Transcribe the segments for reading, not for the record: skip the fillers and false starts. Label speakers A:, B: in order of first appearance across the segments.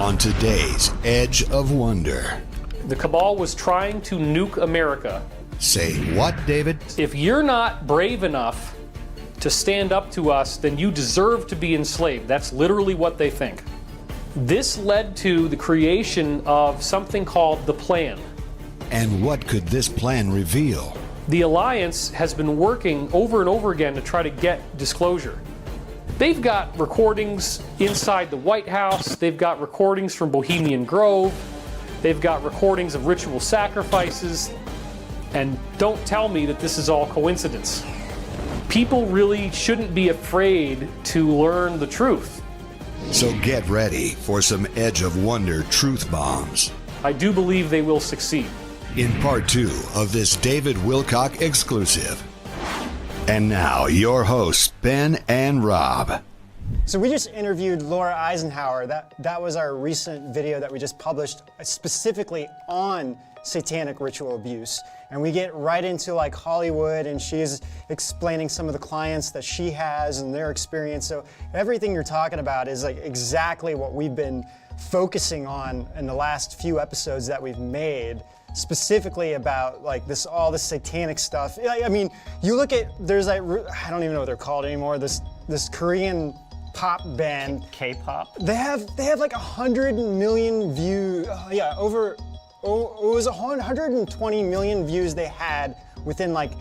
A: on today's Edge of Wonder.
B: The cabal was trying to nuke America.
A: Say what, David?
B: If you're not brave enough to stand up to us, then you deserve to be enslaved. That's literally what they think. This led to the creation of something called the Plan.
A: And what could this plan reveal?
B: The Alliance has been working over and over again to try to get disclosure. They've got recordings inside the White House. They've got recordings from Bohemian Grove. They've got recordings of ritual sacrifices. And don't tell me that this is all coincidence. People really shouldn't be afraid to learn the truth.
A: So get ready for some Edge of Wonder truth bombs.
B: I do believe they will succeed.
A: In part 2 of this David Wilcock exclusive. And now, your hosts, Ben and Rob.
C: So we just interviewed Laura Eisenhower. That was our recent video that we just published specifically on satanic ritual abuse. And we get right into like Hollywood, and she's explaining some of the clients that she has and their experience. So everything you're talking about is like exactly what we've been focusing on in the last few episodes that we've made, specifically about like this, all this satanic stuff. I mean, you look at, there's like, I don't even know what they're called anymore, this Korean pop band.
D: K-pop?
C: They have like 100 million views, it was 120 million views they had within like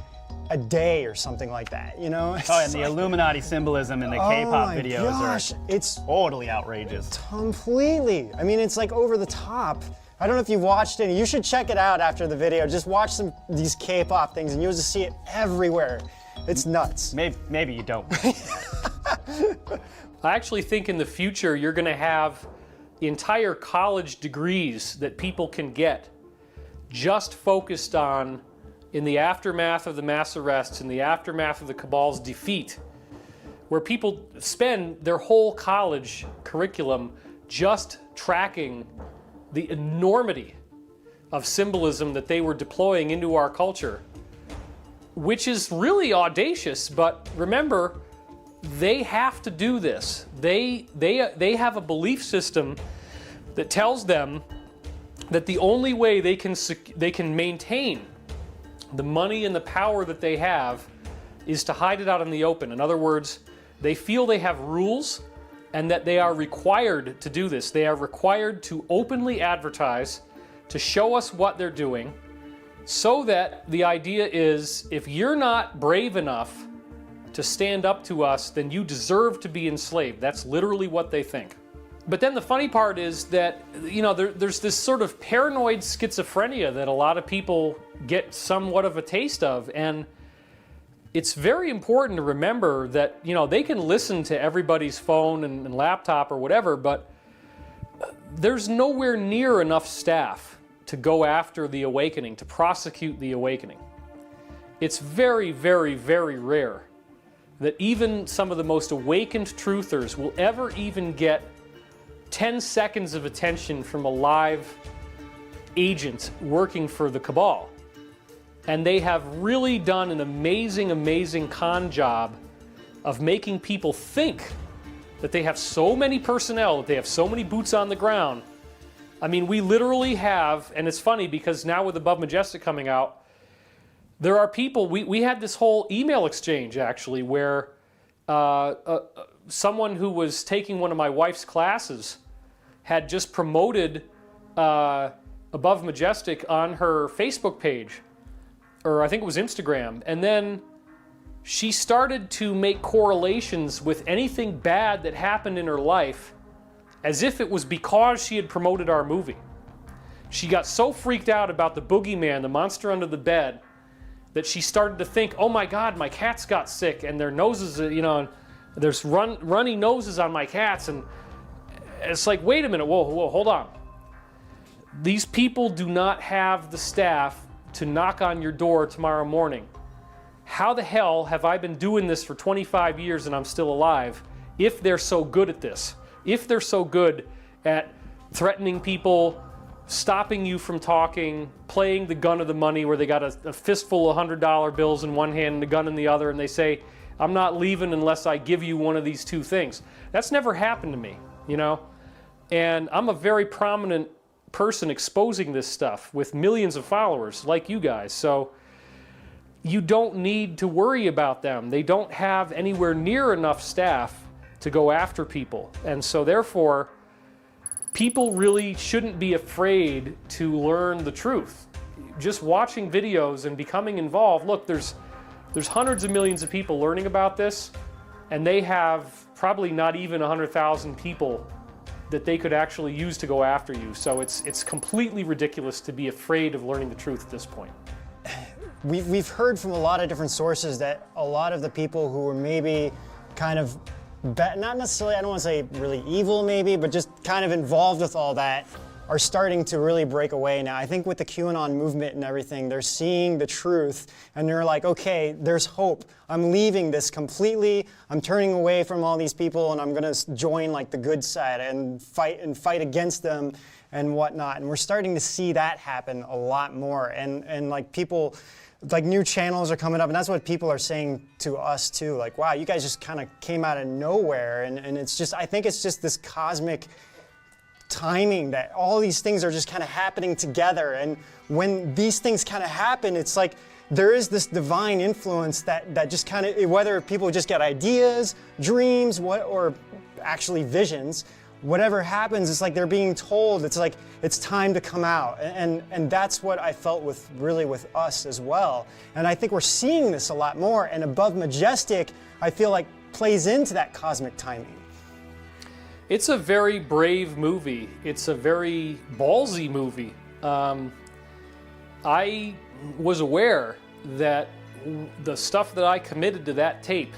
C: a day or something like that, you know?
D: Oh, and the Illuminati symbolism in the K-pop videos
C: it's
D: totally outrageous.
C: Completely. I mean, it's like over the top. I don't know if you've watched any. You should check it out after the video. Just watch these K-pop things and you'll just see it everywhere. It's nuts.
D: Maybe you don't.
B: I actually think in the future you're going to have entire college degrees that people can get just focused on, in the aftermath of the mass arrests, in the aftermath of the cabal's defeat, where people spend their whole college curriculum just tracking the enormity of symbolism that they were deploying into our culture, which is really audacious. But remember, they have to do this. They have a belief system that tells them that the only way they can maintain the money and the power that they have is to hide it out in the open. In other words, they feel they have rules and that they are required to do this. They are required to openly advertise, to show us what they're doing, so that the idea is, if you're not brave enough to stand up to us, then you deserve to be enslaved. That's literally what they think. But then the funny part is that, you know, there's this sort of paranoid schizophrenia that a lot of people get somewhat of a taste of. And it's very important to remember that, you know, they can listen to everybody's phone and laptop or whatever, but there's nowhere near enough staff to go after the awakening, to prosecute the awakening. It's very, very, very rare that even some of the most awakened truthers will ever even get 10 seconds of attention from a live agent working for the cabal. And they have really done an amazing, amazing con job of making people think that they have so many personnel, that they have so many boots on the ground. I mean, we literally have, and it's funny because now with Above Majestic coming out, there are people, we had this whole email exchange actually where someone who was taking one of my wife's classes had just promoted Above Majestic on her Facebook page, or I think it was Instagram, and then she started to make correlations with anything bad that happened in her life as if it was because she had promoted our movie. She got so freaked out about the boogeyman, the monster under the bed, that she started to think, oh my God, my cats got sick and their noses, you know, there's runny noses on my cats. And it's like, wait a minute, whoa, hold on. These people do not have the staff to knock on your door tomorrow morning. How the hell have I been doing this for 25 years and I'm still alive if they're so good at this? If they're so good at threatening people, stopping you from talking, playing the gun of the money where they got a fistful of $100 bills in one hand and a gun in the other, and they say, I'm not leaving unless I give you one of these two things. That's never happened to me, you know? And I'm a very prominent person exposing this stuff with millions of followers like you guys. So you don't need to worry about them. They don't have anywhere near enough staff to go after people. And so therefore, people really shouldn't be afraid to learn the truth. Just watching videos and becoming involved, look, there's hundreds of millions of people learning about this, and they have probably not even 100,000 people that they could actually use to go after you. So it's completely ridiculous to be afraid of learning the truth at this point.
C: We've heard from a lot of different sources that a lot of the people who were maybe kind of, not necessarily, I don't want to say really evil maybe, but just kind of involved with all that, are starting to really break away now. I think with the QAnon movement and everything, they're seeing the truth and they're like, okay, there's hope. I'm leaving this completely. I'm turning away from all these people and I'm gonna join like the good side and fight against them and whatnot. And we're starting to see that happen a lot more. And like people, like new channels are coming up, and that's what people are saying to us too. Like, wow, you guys just kind of came out of nowhere. And it's just, I think it's just this cosmic timing that all these things are just kind of happening together. And when these things kind of happen, it's like there is this divine influence that just kind of, whether people just get ideas, dreams, or actually visions, whatever happens, it's like they're being told, it's like it's time to come out. And that's what I felt with us as well. And I think we're seeing this a lot more. And Above Majestic, I feel like plays into that cosmic timing.
B: It's a very brave movie. It's a very ballsy movie. I was aware that the stuff that I committed to that tape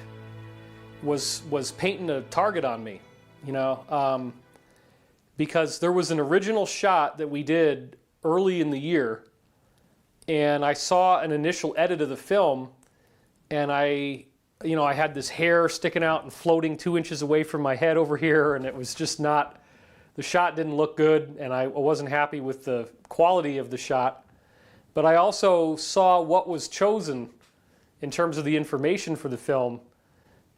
B: was painting a target on me, you know, because there was an original shot that we did early in the year, and I saw an initial edit of the film, and I had this hair sticking out and floating 2 inches away from my head over here, and it was just not, the shot didn't look good, and I wasn't happy with the quality of the shot. But I also saw what was chosen in terms of the information for the film,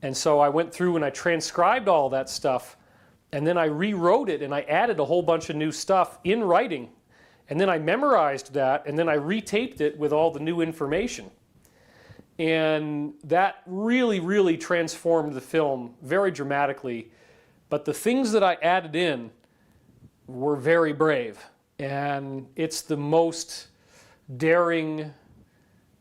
B: and so I went through and I transcribed all that stuff, and then I rewrote it, and I added a whole bunch of new stuff in writing, and then I memorized that, and then I retaped it with all the new information. And that really, really transformed the film very dramatically. But the things that I added in were very brave. And it's the most daring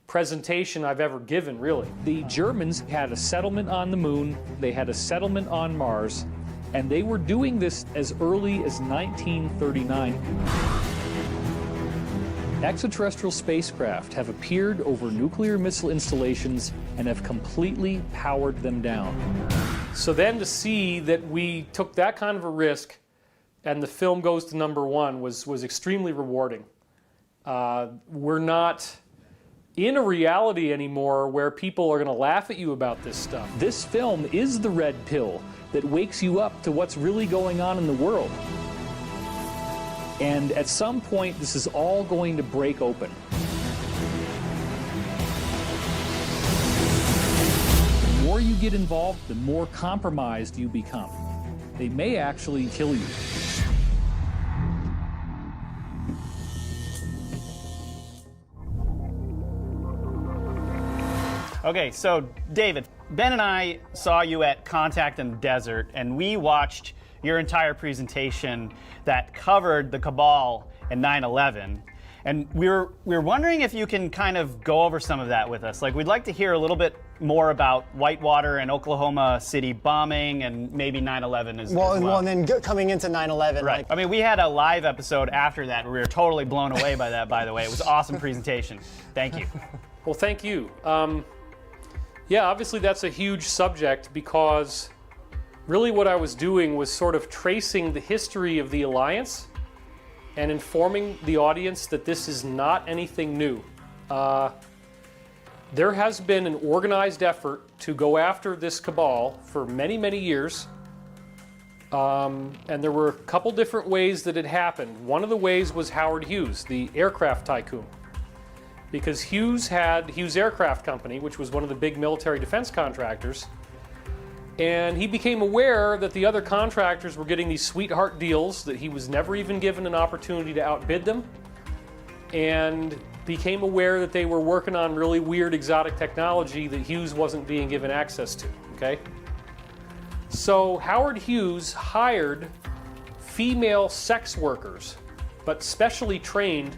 B: presentation I've ever given, really.
E: The Germans had a settlement on the moon, they had a settlement on Mars, and they were doing this as early as 1939. Extraterrestrial spacecraft have appeared over nuclear missile installations and have completely powered them down.
B: So then to see that we took that kind of a risk and the film goes to #1 was extremely rewarding. We're not in a reality anymore where people are going to laugh at you about this stuff.
E: This film is the red pill that wakes you up to what's really going on in the world. And at some point, this is all going to break open. The more you get involved, the more compromised you become. They may actually kill you.
D: Okay, so David, Ben and I saw you at Contact in the Desert, and we watched your entire presentation that covered the cabal and 9/11. And we were wondering if you can kind of go over some of that with us. Like, we'd like to hear a little bit more about Whitewater and Oklahoma City bombing and maybe 9/11 as well.
C: Well, and then coming into 9/11.
D: Right.
C: Like,
D: I mean, we had a live episode after that where we were totally blown away by that, by the way. It was an awesome presentation. Thank you.
B: Well, thank you. Yeah, obviously that's a huge subject because really what I was doing was sort of tracing the history of the alliance and informing the audience that this is not anything new. There has been an organized effort to go after this cabal for many, many years. And there were a couple different ways that it happened. One of the ways was Howard Hughes, the aircraft tycoon. Because Hughes had Hughes Aircraft Company, which was one of the big military defense contractors, And he became aware that the other contractors were getting these sweetheart deals, that he was never even given an opportunity to outbid them, and became aware that they were working on really weird exotic technology that Hughes wasn't being given access to, okay? So Howard Hughes hired female sex workers, but specially trained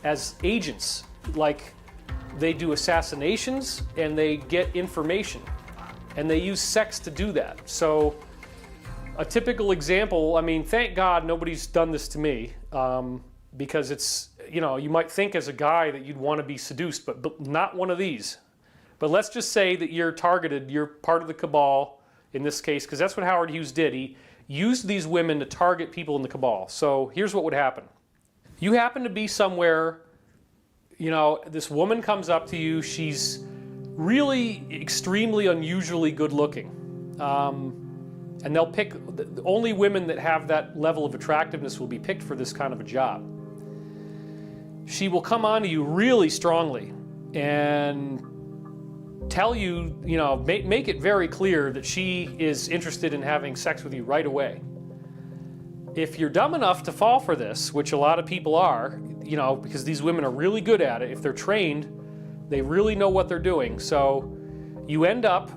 B: as agents. Like, they do assassinations and they get information, and they use sex to do that. So a typical example, I mean, thank God nobody's done this to me, because it's, you know, you might think as a guy that you'd want to be seduced, but not one of these. But let's just say that you're targeted, you're part of the cabal in this case, because that's what Howard Hughes did. He used these women to target people in the cabal. So here's what would happen. You happen to be somewhere, you know, this woman comes up to you, she's really extremely unusually good looking. And they'll pick, only women that have that level of attractiveness will be picked for this kind of a job. She will come on to you really strongly and tell you, you know, make it very clear that she is interested in having sex with you right away. If you're dumb enough to fall for this, which a lot of people are, you know, because these women are really good at it, if they're trained, they really know what they're doing. So you end up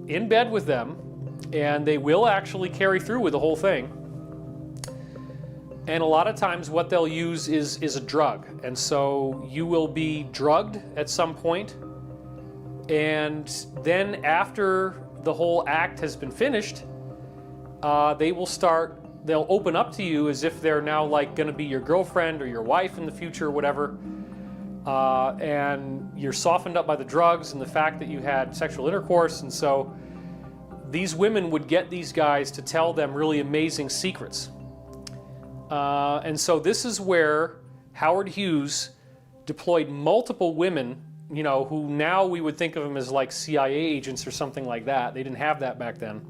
B: in bed with them, and they will actually carry through with the whole thing. And a lot of times what they'll use is a drug. And so you will be drugged at some point, and then after the whole act has been finished, they'll open up to you as if they're now like gonna be your girlfriend or your wife in the future or whatever. And you're softened up by the drugs and the fact that you had sexual intercourse. And so these women would get these guys to tell them really amazing secrets. And so this is where Howard Hughes deployed multiple women, you know, who now we would think of them as like CIA agents or something like that. They didn't have that back then.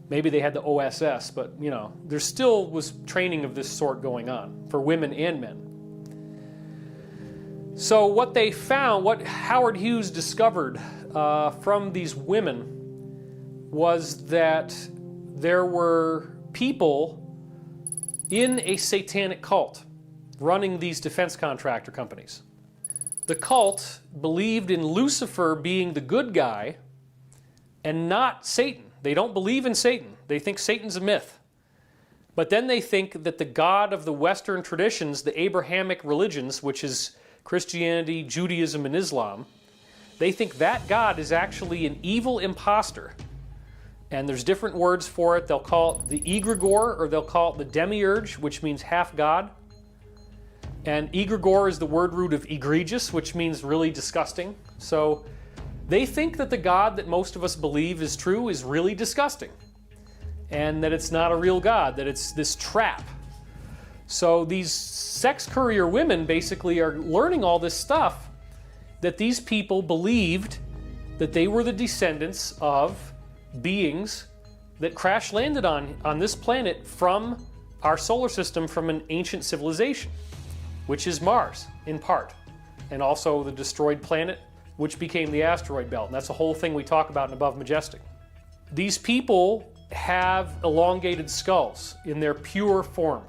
B: Maybe they had the OSS, but, you know, there still was training of this sort going on for women and men. So what they found, what Howard Hughes discovered from these women was that there were people in a satanic cult running these defense contractor companies. The cult believed in Lucifer being the good guy and not Satan. They don't believe in Satan. They think Satan's a myth. But then they think that the God of the Western traditions, the Abrahamic religions, which is Christianity, Judaism, and Islam, they think that God is actually an evil imposter. And there's different words for it. They'll call it the egregore, or they'll call it the demiurge, which means half God. And egregore is the word root of egregious, which means really disgusting. So they think that the God that most of us believe is true is really disgusting, and that it's not a real God, that it's this trap. So these sex courier women basically are learning all this stuff, that these people believed that they were the descendants of beings that crash landed on this planet from our solar system, from an ancient civilization, which is Mars in part, and also the destroyed planet, which became the asteroid belt. And that's a whole thing we talk about in Above Majestic. These people have elongated skulls in their pure form.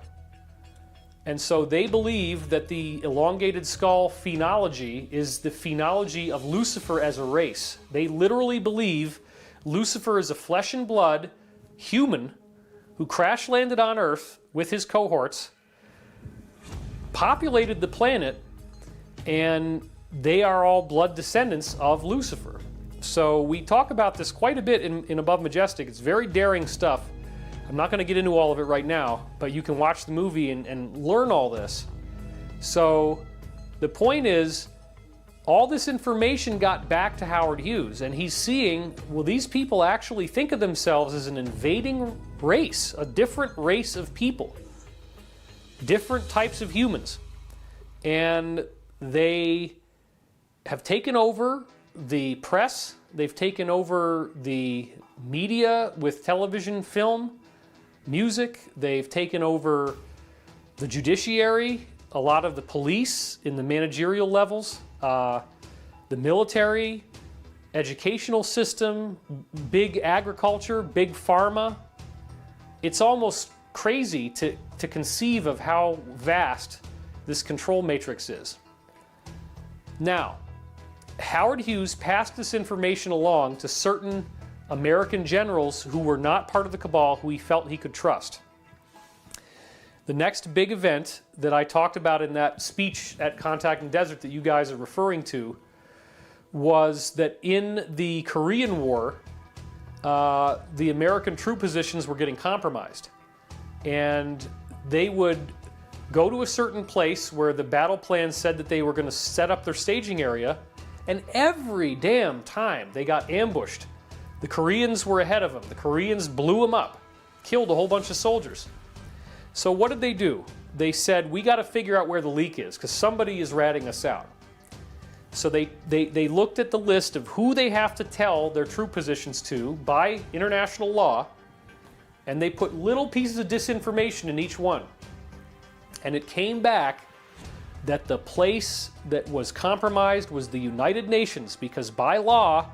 B: And so they believe that the elongated skull phenology is the phenology of Lucifer as a race. They literally believe Lucifer is a flesh and blood human who crash landed on Earth with his cohorts, populated the planet, and they are all blood descendants of Lucifer. So we talk about this quite a bit in Above Majestic. It's very daring stuff. I'm not going to get into all of it right now, but you can watch the movie and learn all this. So the point is, all this information got back to Howard Hughes, and he's seeing, well, these people actually think of themselves as an invading race, a different race of people, different types of humans. And they have taken over the press, they've taken over the media with television, film, music, they've taken over the judiciary, a lot of the police in the managerial levels, the military, educational system, big agriculture, big pharma. It's almost crazy to conceive of how vast this control matrix is. Now, Howard Hughes passed this information along to certain American generals who were not part of the cabal, who he felt he could trust. The next big event that I talked about in that speech at Contact and Desert that you guys are referring to was that in the Korean War, the American troop positions were getting compromised. And they would go to a certain place where the battle plan said that they were going to set up their staging area, and every damn time they got ambushed, the Koreans were ahead of them. The Koreans blew them up, killed a whole bunch of soldiers. So what did they do? They said, we got to figure out where the leak is, because somebody is ratting us out. So they looked at the list of who they have to tell their troop positions to by international law, and they put little pieces of disinformation in each one. And it came back that the place that was compromised was the United Nations, because by law,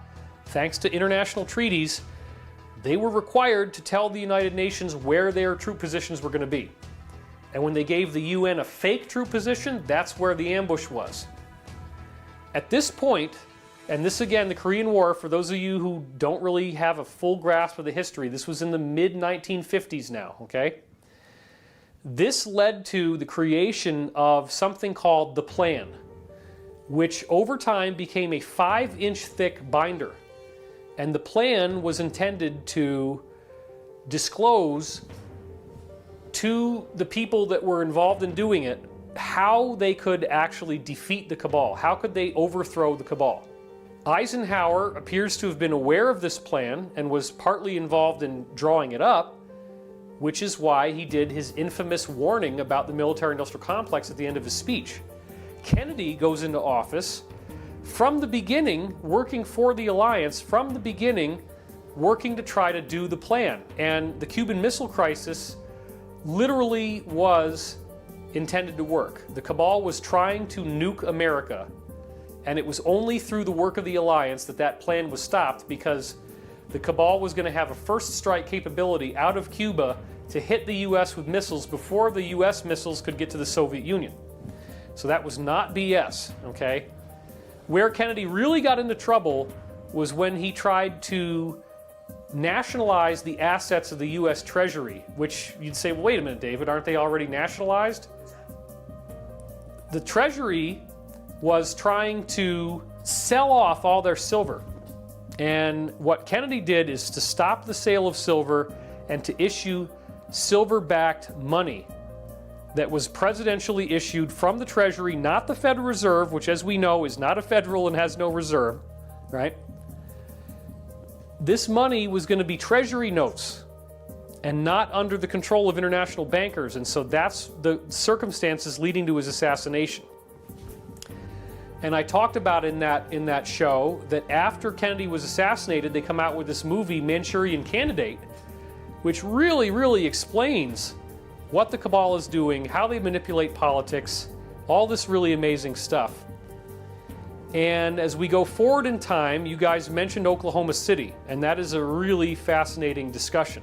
B: thanks to international treaties, they were required to tell the United Nations where their troop positions were going to be. And when they gave the UN a fake troop position, that's where the ambush was. At this point, and this again, the Korean War, for those of you who don't really have a full grasp of the history, this was in the mid-1950s now, okay? This led to the creation of something called the Plan, which over time became a 5-inch thick binder. And the Plan was intended to disclose to the people that were involved in doing it how they could actually defeat the cabal, how could they overthrow the cabal. Eisenhower appears to have been aware of this plan and was partly involved in drawing it up, which is why he did his infamous warning about the military-industrial complex at the end of his speech. Kennedy goes into office from the beginning, working for the alliance, from the beginning, working to try to do the plan. And the Cuban Missile Crisis literally was intended to work. The cabal was trying to nuke America, and it was only through the work of the alliance that that plan was stopped, because the cabal was going to have a first strike capability out of Cuba to hit the US with missiles before the US missiles could get to the Soviet Union. So that was not BS, okay? Where Kennedy really got into trouble was when he tried to nationalize the assets of the US Treasury, which you'd say, well, wait a minute, David, aren't they already nationalized? The Treasury was trying to sell off all their silver. And what Kennedy did is to stop the sale of silver and to issue silver-backed money that was presidentially issued from the Treasury, not the Federal Reserve, which, as we know, is not a federal and has no reserve, right? This money was going to be Treasury notes and not under the control of international bankers, and so that's the circumstances leading to his assassination. And I talked about in that show that after Kennedy was assassinated, they come out with this movie, Manchurian Candidate, which really, really explains what the cabal is doing, how they manipulate politics, all this really amazing stuff. And as we go forward in time, you guys mentioned Oklahoma City, and that is a really fascinating discussion,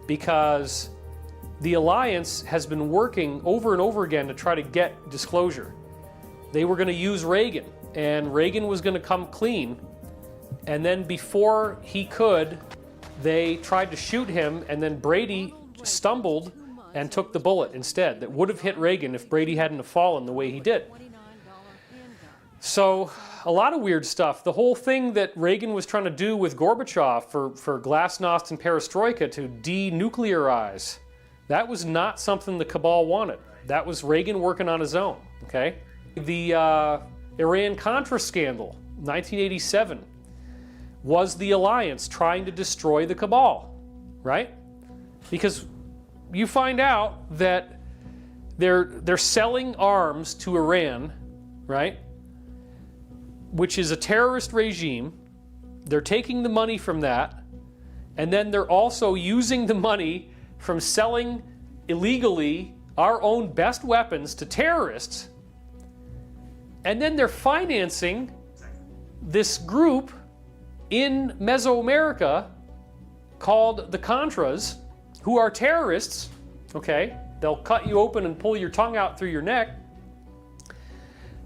B: because the alliance has been working over and over again to try to get disclosure. They were going to use Reagan, and Reagan was going to come clean, and then before he could, they tried to shoot him, and then Brady stumbled and took the bullet instead that would have hit Reagan if Brady hadn't have fallen the way he did. So a lot of weird stuff. The whole thing that Reagan was trying to do with Gorbachev for glasnost and perestroika to denuclearize, that was not something the cabal wanted. That was Reagan working on his own, okay? The Iran-Contra scandal, 1987, was the alliance trying to destroy the cabal, right? Because you find out that they're selling arms to Iran, right? Which is a terrorist regime. They're taking the money from that, and then they're also using the money from selling illegally our own best weapons to terrorists, and then they're financing this group in Mesoamerica called the Contras, who are terrorists, okay? They'll cut you open and pull your tongue out through your neck,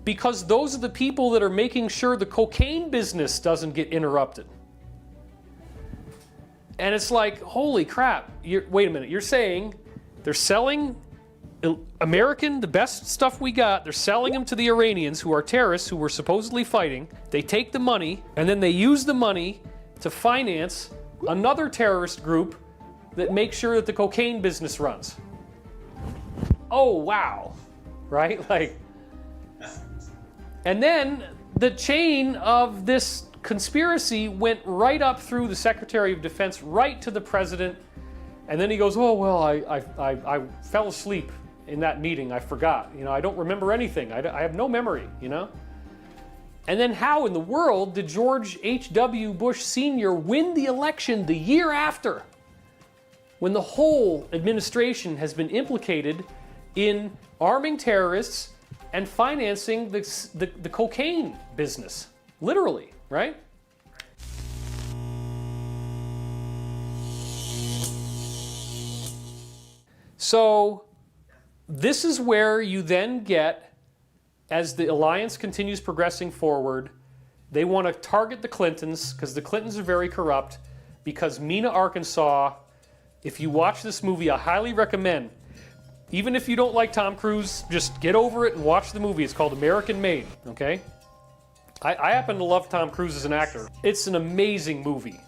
B: because those are the people that are making sure the cocaine business doesn't get interrupted. And it's like, holy crap, wait a minute, you're saying they're selling American, the best stuff we got, they're selling them to the Iranians, who are terrorists, who we're supposedly fighting. They take the money, and then they use the money to finance another terrorist group that makes sure that the cocaine business runs. Oh, wow, right? Like, and then the chain of this conspiracy went right up through the Secretary of Defense, right to the President, and then he goes, oh, well, I fell asleep in that meeting, I forgot. You know, I don't remember anything. I have no memory, you know? And then how in the world did George H.W. Bush Sr. win the election the year after, when the whole administration has been implicated in arming terrorists and financing the cocaine business? Literally, right? So this is where you then get, as the alliance continues progressing forward, they want to target the Clintons, because the Clintons are very corrupt, because Mena, Arkansas, if you watch this movie, I highly recommend, even if you don't like Tom Cruise, just get over it and watch the movie. It's called American Made, okay? I happen to love Tom Cruise as an actor. It's an amazing movie.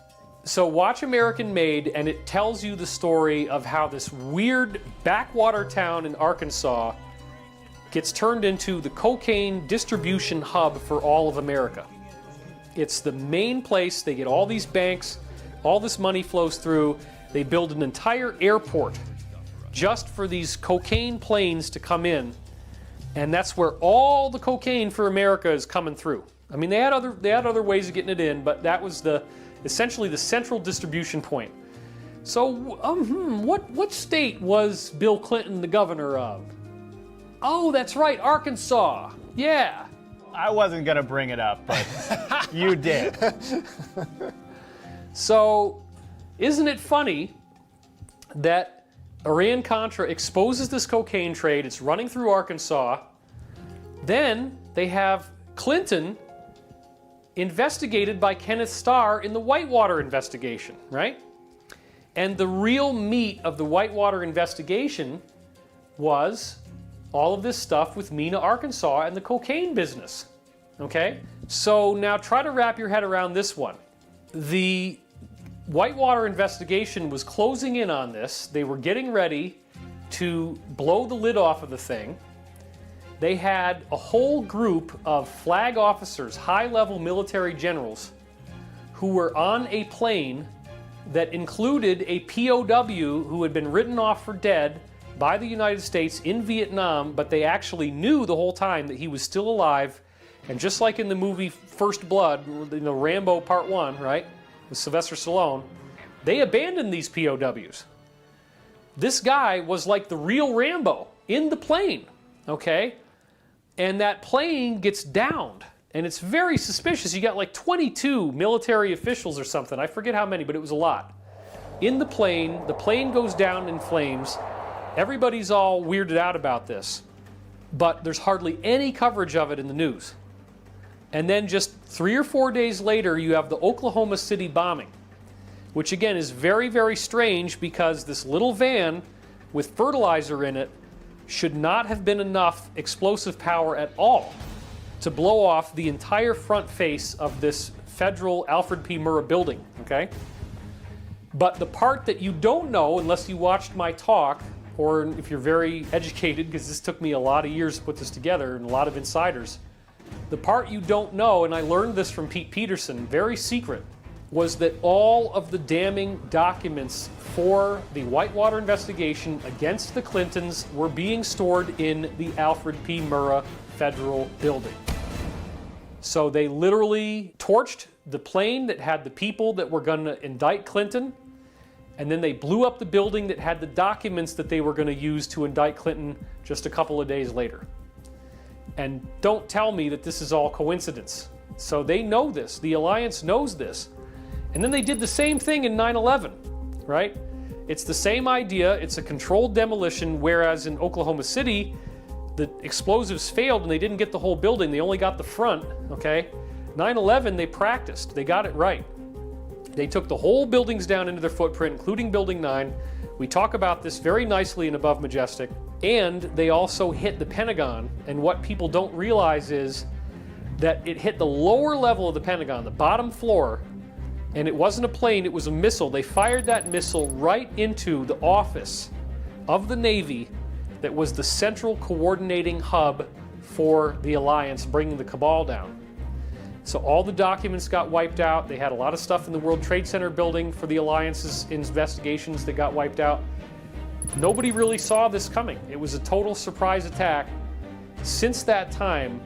B: So watch American Made, and it tells you the story of how this weird backwater town in Arkansas gets turned into the cocaine distribution hub for all of America. It's the main place. They get all these banks, all this money flows through. They build an entire airport just for these cocaine planes to come in, and that's where all the cocaine for America is coming through. I mean, they had other ways of getting it in, but that was essentially the central distribution point. So, what state was Bill Clinton the governor of? Oh, that's right, Arkansas. Yeah.
D: I wasn't going to bring it up, but you did.
B: So, isn't it funny that Iran-Contra exposes this cocaine trade, it's running through Arkansas, then they have Clinton investigated by Kenneth Starr in the Whitewater investigation, right? And the real meat of the Whitewater investigation was all of this stuff with Mena, Arkansas, and the cocaine business, okay? So now try to wrap your head around this one. The Whitewater investigation was closing in on this. They were getting ready to blow the lid off of the thing. They had a whole group of flag officers, high-level military generals, who were on a plane that included a POW who had been written off for dead by the United States in Vietnam, but they actually knew the whole time that he was still alive. And just like in the movie First Blood, you know, Rambo Part 1, right, with Sylvester Stallone, they abandoned these POWs. This guy was like the real Rambo in the plane, okay? And that plane gets downed, and it's very suspicious. You got like 22 military officials or something. I forget how many, but it was a lot. In the plane goes down in flames. Everybody's all weirded out about this, but there's hardly any coverage of it in the news. And then just 3 or 4 days later, you have the Oklahoma City bombing, which again is very, very strange, because this little van with fertilizer in it should not have been enough explosive power at all to blow off the entire front face of this federal Alfred P. Murrah building, okay? But the part that you don't know, unless you watched my talk, or if you're very educated, because this took me a lot of years to put this together and a lot of insiders, the part you don't know, and I learned this from Pete Peterson, very secret, was that all of the damning documents for the Whitewater investigation against the Clintons were being stored in the Alfred P. Murrah Federal Building. So they literally torched the plane that had the people that were going to indict Clinton, and then they blew up the building that had the documents that they were going to use to indict Clinton just a couple of days later. And don't tell me that this is all coincidence. So they know this. The alliance knows this. And then they did the same thing in 9/11, right? It's the same idea. It's a controlled demolition, whereas in Oklahoma City, the explosives failed and they didn't get the whole building. They only got the front, okay? 9/11, they practiced. They got it right. They took the whole buildings down into their footprint, including Building 9. We talk about this very nicely in Above Majestic. And they also hit the Pentagon. And what people don't realize is that it hit the lower level of the Pentagon, the bottom floor, and it wasn't a plane, it was a missile. They fired that missile right into the office of the Navy that was the central coordinating hub for the alliance, bringing the cabal down. So all the documents got wiped out. They had a lot of stuff in the World Trade Center building for the alliance's investigations that got wiped out. Nobody really saw this coming. It was a total surprise attack. Since that time,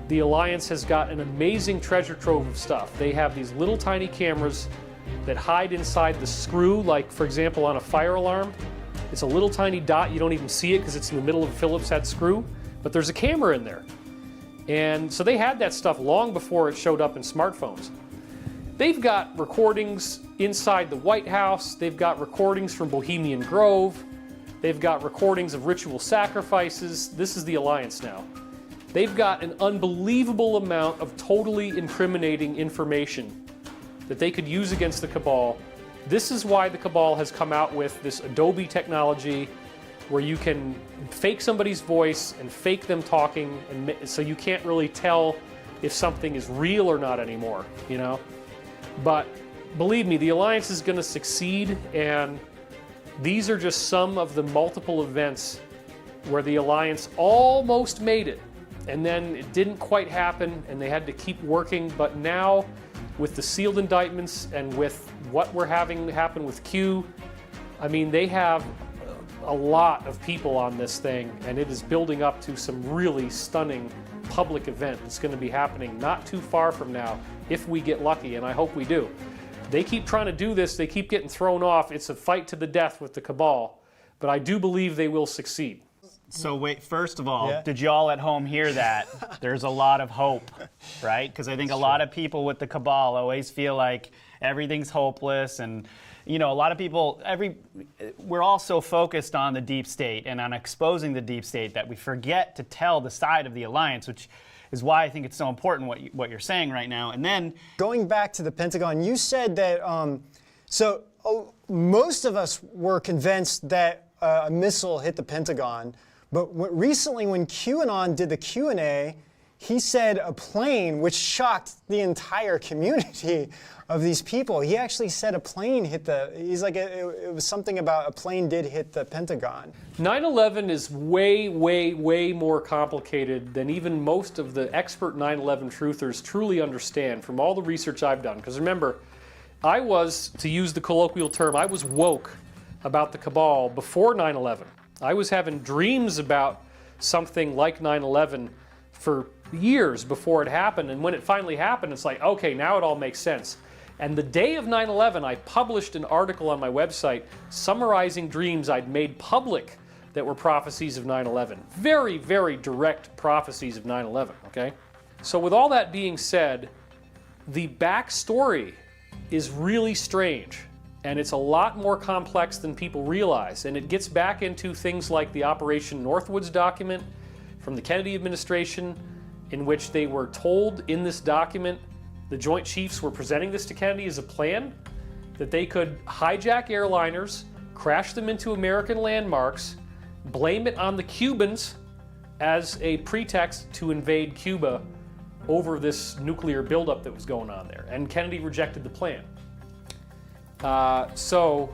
B: the alliance has got an amazing treasure trove of stuff. They have these little tiny cameras that hide inside the screw, like, for example, on a fire alarm. It's a little tiny dot. You don't even see it because it's in the middle of a Phillips head screw, but there's a camera in there. And so they had that stuff long before it showed up in smartphones. They've got recordings inside the White House. They've got recordings from Bohemian Grove. They've got recordings of ritual sacrifices. This is the alliance now. They've got an unbelievable amount of totally incriminating information that they could use against the cabal. This is why the cabal has come out with this Adobe technology where you can fake somebody's voice and fake them talking, and so you can't really tell if something is real or not anymore, you know? But believe me, the alliance is going to succeed, and these are just some of the multiple events where the alliance almost made it. And then it didn't quite happen, and they had to keep working. But now, with the sealed indictments and with what we're having happen with Q, I mean, they have a lot of people on this thing, and it is building up to some really stunning public event that's going to be happening not too far from now, if we get lucky, and I hope we do. They keep trying to do this. They keep getting thrown off. It's a fight to the death with the cabal, but I do believe they will succeed.
D: So wait, first of all, did y'all at home hear that? There's a lot of hope, right? Because I think a lot of people with the cabal always feel like everything's hopeless, and you know, a lot of people, we're all so focused on the deep state and on exposing the deep state that we forget to tell the side of the alliance, which is why I think it's so important what you're saying right now. And then
C: going back to the Pentagon, you said that most of us were convinced that a missile hit the Pentagon. But recently, when QAnon did the Q&A, he said a plane, which shocked the entire community of these people. He actually said a plane hit he's like, it was something about a plane did hit the Pentagon.
B: 9/11 is way, way, way more complicated than even most of the expert 9/11 truthers truly understand from all the research I've done. Because remember, I was, to use the colloquial term, I was woke about the cabal before 9/11. I was having dreams about something like 9/11 for years before it happened, and when it finally happened, it's like, okay, now it all makes sense. And the day of 9/11, I published an article on my website summarizing dreams I'd made public that were prophecies of 9/11. Very, very direct prophecies of 9/11, okay? So with all that being said, the backstory is really strange. And it's a lot more complex than people realize. And it gets back into things like the Operation Northwoods document from the Kennedy administration, in which they were told in this document, the Joint Chiefs were presenting this to Kennedy as a plan, that they could hijack airliners, crash them into American landmarks, blame it on the Cubans as a pretext to invade Cuba over this nuclear buildup that was going on there. And Kennedy rejected the plan. So,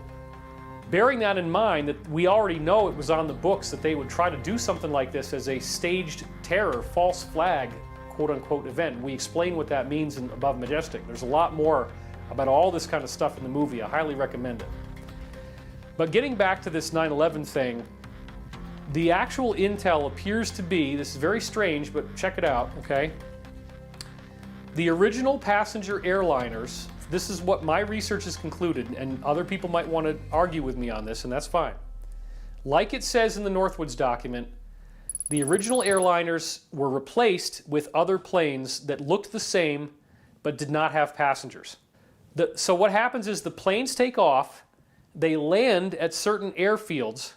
B: bearing that in mind, that we already know it was on the books that they would try to do something like this as a staged terror, false flag, quote-unquote event. We explain what that means in Above Majestic. There's a lot more about all this kind of stuff in the movie. I highly recommend it. But getting back to this 9/11 thing, the actual intel appears to be, this is very strange, but check it out, okay? The original passenger airliners, this is what my research has concluded, and other people might want to argue with me on this, and that's fine. Like it says in the Northwoods document, the original airliners were replaced with other planes that looked the same but did not have passengers. So what happens is the planes take off, they land at certain airfields,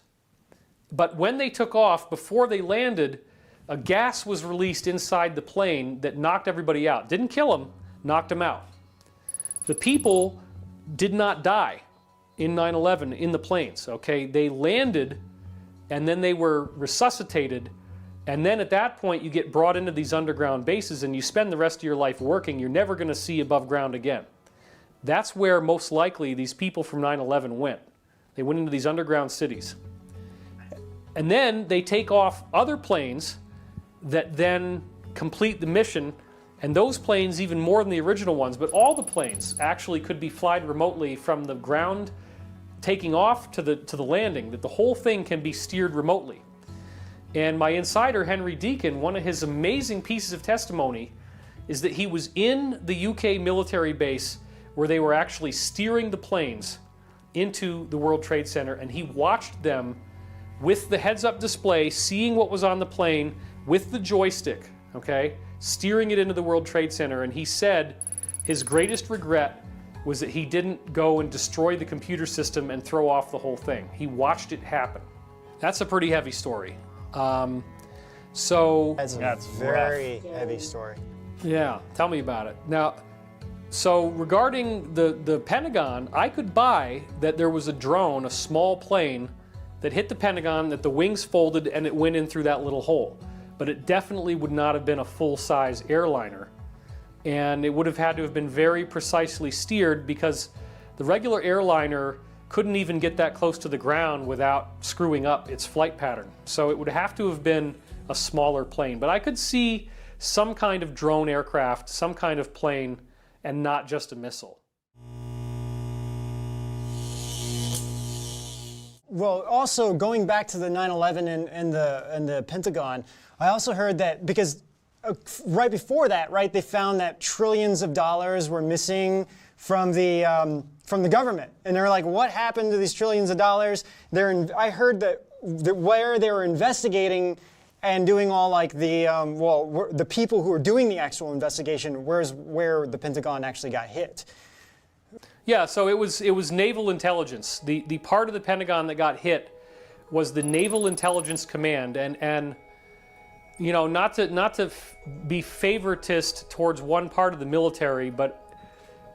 B: but when they took off, before they landed, a gas was released inside the plane that knocked everybody out. Didn't kill them, knocked them out. The people did not die in 9/11 in the planes, okay? They landed, and then they were resuscitated, and then at that point you get brought into these underground bases and you spend the rest of your life working. You're never going to see above ground again. That's where most likely these people from 9/11 went. They went into these underground cities. And then they take off other planes that then complete the mission, and those planes even more than the original ones, but all the planes actually could be flied remotely from the ground taking off to the landing, that the whole thing can be steered remotely. And my insider, Henry Deacon, one of his amazing pieces of testimony is that he was in the UK military base where they were actually steering the planes into the World Trade Center, and he watched them with the heads-up display, seeing what was on the plane with the joystick, okay, steering it into the World Trade Center. And he said his greatest regret was that he didn't go and destroy the computer system and throw off the whole thing. He watched it happen. That's a pretty heavy story.
C: That's a very heavy story.
B: Yeah, tell me about it. Now, so regarding the Pentagon, I could buy that there was a drone, a small plane, that hit the Pentagon, that the wings folded and it went in through that little hole. But it definitely would not have been a full-size airliner. And it would have had to have been very precisely steered, because the regular airliner couldn't even get that close to the ground without screwing up its flight pattern. So it would have to have been a smaller plane. But I could see some kind of drone aircraft, some kind of plane, and not just a missile.
C: Well, also going back to the 9/11 and the Pentagon, I also heard that because right before that, right, they found that trillions of dollars were missing from the government, and they're like, what happened to these trillions of dollars? I heard that where they were investigating and doing all like the people who were doing the actual investigation, where the Pentagon actually got hit.
B: Yeah, so it was naval intelligence. The part of the Pentagon that got hit was the Naval Intelligence Command, and you know, not to be favoritist towards one part of the military, but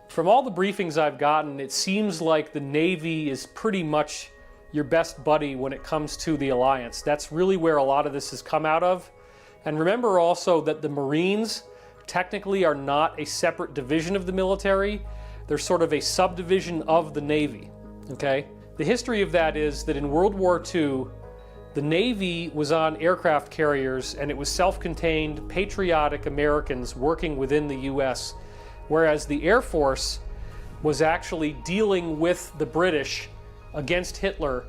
B: from all the briefings I've gotten, it seems like the Navy is pretty much your best buddy when it comes to the alliance. That's really where a lot of this has come out of. And remember also that the Marines technically are not a separate division of the military. They're sort of a subdivision of the Navy, okay? The history of that is that in World War II, the Navy was on aircraft carriers, and it was self-contained, patriotic Americans working within the US, whereas the Air Force was actually dealing with the British against Hitler,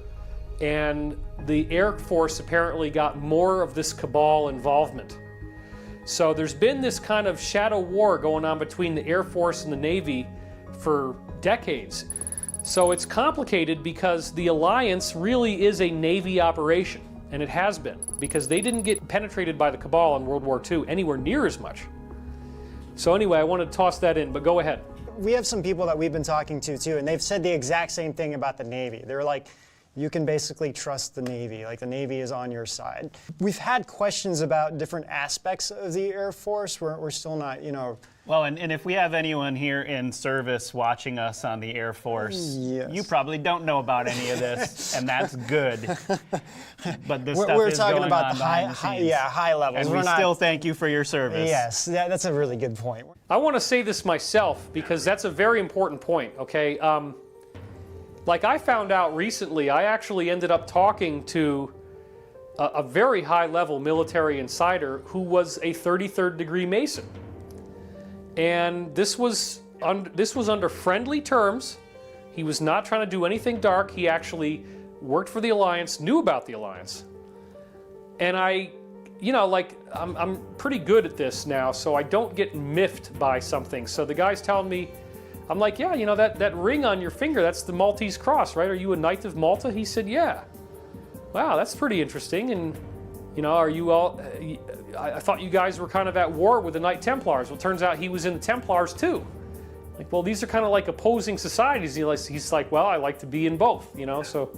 B: and the Air Force apparently got more of this cabal involvement. So there's been this kind of shadow war going on between the Air Force and the Navy for decades. So it's complicated because the alliance really is a Navy operation, and it has been, because they didn't get penetrated by the cabal in World War II anywhere near as much. So anyway, I wanted to toss that in, but go ahead.
C: We have some people that we've been talking to too, and they've said the exact same thing about the Navy. They're like, you can basically trust the Navy, like the Navy is on your side. We've had questions about different aspects of the Air Force. We're still not, you know.
D: Well, and if we have anyone here in service watching us on the Air Force,
C: yes,
D: you probably don't know about any of this, and that's good. But this stuff
C: we're
D: is
C: talking
D: going
C: about
D: on
C: the
D: behind
C: high
D: scenes.
C: high levels.
D: And we still thank you for your service.
C: Yes, that's a really good point.
B: I want to say this myself because that's a very important point, okay? Like I found out recently, I actually ended up talking to a very high-level military insider who was a 33rd degree Mason. And this was under friendly terms. He was not trying to do anything dark. He actually worked for the Alliance, knew about the Alliance. And I'm pretty good at this now, so I don't get miffed by something. So the guy's telling me, I'm like, yeah, you know, that ring on your finger, that's the Maltese cross, right? Are you a Knight of Malta? He said, yeah. Wow, that's pretty interesting. And, you know, are you all, I thought you guys were kind of at war with the Knight Templars. Well, it turns out he was in the Templars too. Like, well, these are kind of like opposing societies. He's like, well, I like to be in both, you know, so,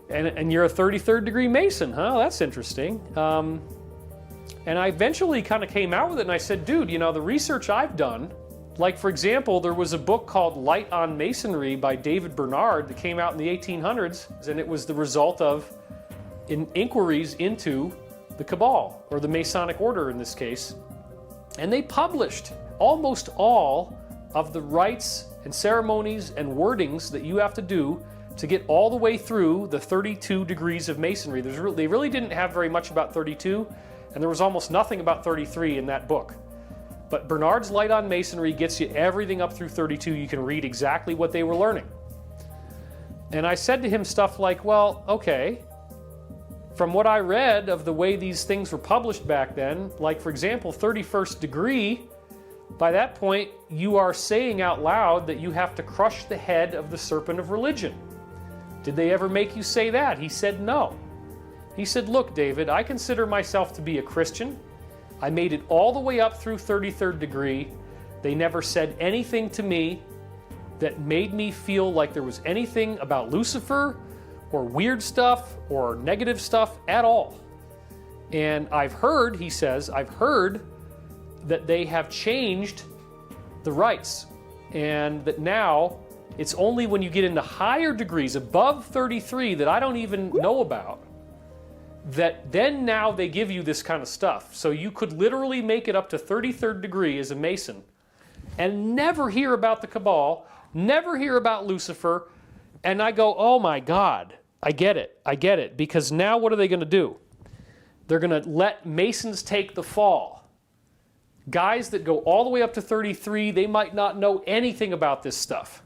B: and you're a 33rd degree Mason, huh? That's interesting. And I eventually kind of came out with it, and I said, dude, you know, the research I've done, like, for example, there was a book called Light on Masonry by David Bernard that came out in the 1800s, and it was the result of inquiries into the Cabal, or the Masonic Order in this case. And they published almost all of the rites and ceremonies and wordings that you have to do to get all the way through the 32 degrees of Masonry. They really didn't have very much about 32, and there was almost nothing about 33 in that book. But Bernard's Light on Masonry gets you everything up through 32. You can read exactly what they were learning. And I said to him stuff like, well, okay, from what I read of the way these things were published back then, like, for example, 31st degree, by that point, you are saying out loud that you have to crush the head of the serpent of religion. Did they ever make you say that? He said no. He said, look, David, I consider myself to be a Christian. I made it all the way up through 33rd degree. They never said anything to me that made me feel like there was anything about Lucifer or weird stuff or negative stuff at all. And I've heard, he says, I've heard that they have changed the rites, and that now it's only when you get into higher degrees, above 33, that I don't even know about, that then now they give you this kind of stuff. So you could literally make it up to 33rd degree as a Mason and never hear about the Cabal, never hear about Lucifer. And I go, oh my God, I get it. Because now what are they going to do? They're going to let Masons take the fall. Guys that go all the way up to 33, they might not know anything about this stuff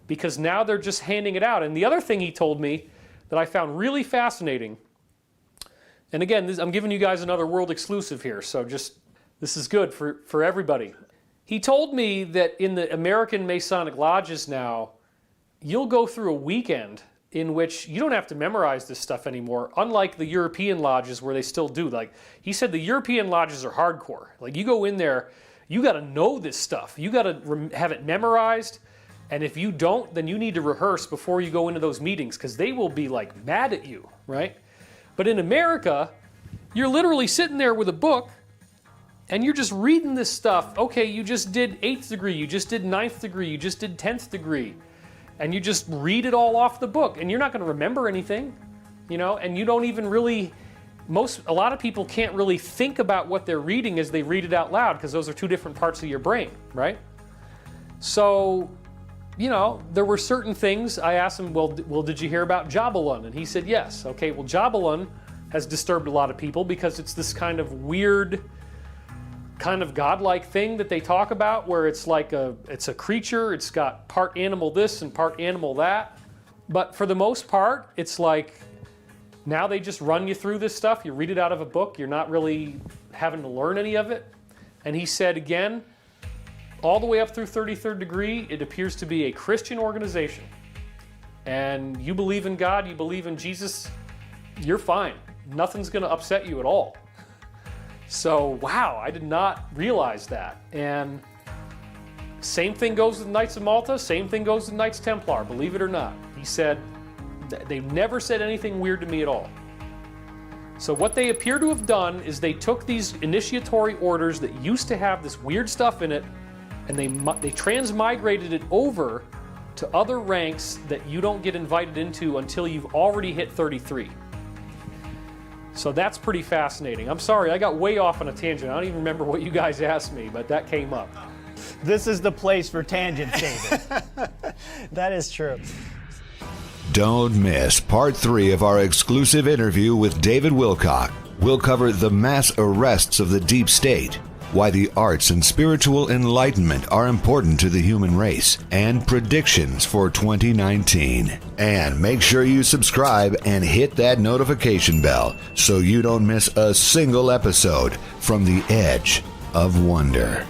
B: because now they're just handing it out. And the other thing he told me that I found really fascinating, and again, I'm giving you guys another world exclusive here, so just, this is good for everybody. He told me that in the American Masonic lodges now, you'll go through a weekend in which you don't have to memorize this stuff anymore, unlike the European lodges where they still do. Like, he said the European lodges are hardcore. Like, you go in there, you got to know this stuff. You got to have it memorized, and if you don't, then you need to rehearse before you go into those meetings, because they will be, like, mad at you, right? But in America, you're literally sitting there with a book, and you're just reading this stuff. Okay, you just did 8th degree, you just did 9th degree, you just did 10th degree. And you just read it all off the book, and you're not going to remember anything, you know, and you don't even really, a lot of people can't really think about what they're reading as they read it out loud, because those are two different parts of your brain, right? So, you know, there were certain things. I asked him, well, did you hear about Jabalun? And he said yes. Okay, well, Jabalun has disturbed a lot of people because it's this kind of weird, kind of godlike thing that they talk about, where it's like it's a creature, it's got part animal this and part animal that. But for the most part, it's like, now they just run you through this stuff. You read it out of a book. You're not really having to learn any of it. And he said again, all the way up through 33rd degree, it appears to be a Christian organization. And you believe in God, you believe in Jesus, you're fine. Nothing's going to upset you at all. So, wow, I did not realize that. And same thing goes with Knights of Malta, same thing goes with Knights Templar, believe it or not. He said, they never said anything weird to me at all. So what they appear to have done is they took these initiatory orders that used to have this weird stuff in it, and they transmigrated it over to other ranks that you don't get invited into until you've already hit 33. So that's pretty fascinating. I'm sorry, I got way off on a tangent. I don't even remember what you guys asked me, but that came up.
D: This is the place for tangents, David.
C: That is true.
A: Don't miss part 3 of our exclusive interview with David Wilcock. We'll cover the mass arrests of the deep state, why the arts and spiritual enlightenment are important to the human race, and predictions for 2019. And make sure you subscribe and hit that notification bell so you don't miss a single episode from the Edge of Wonder.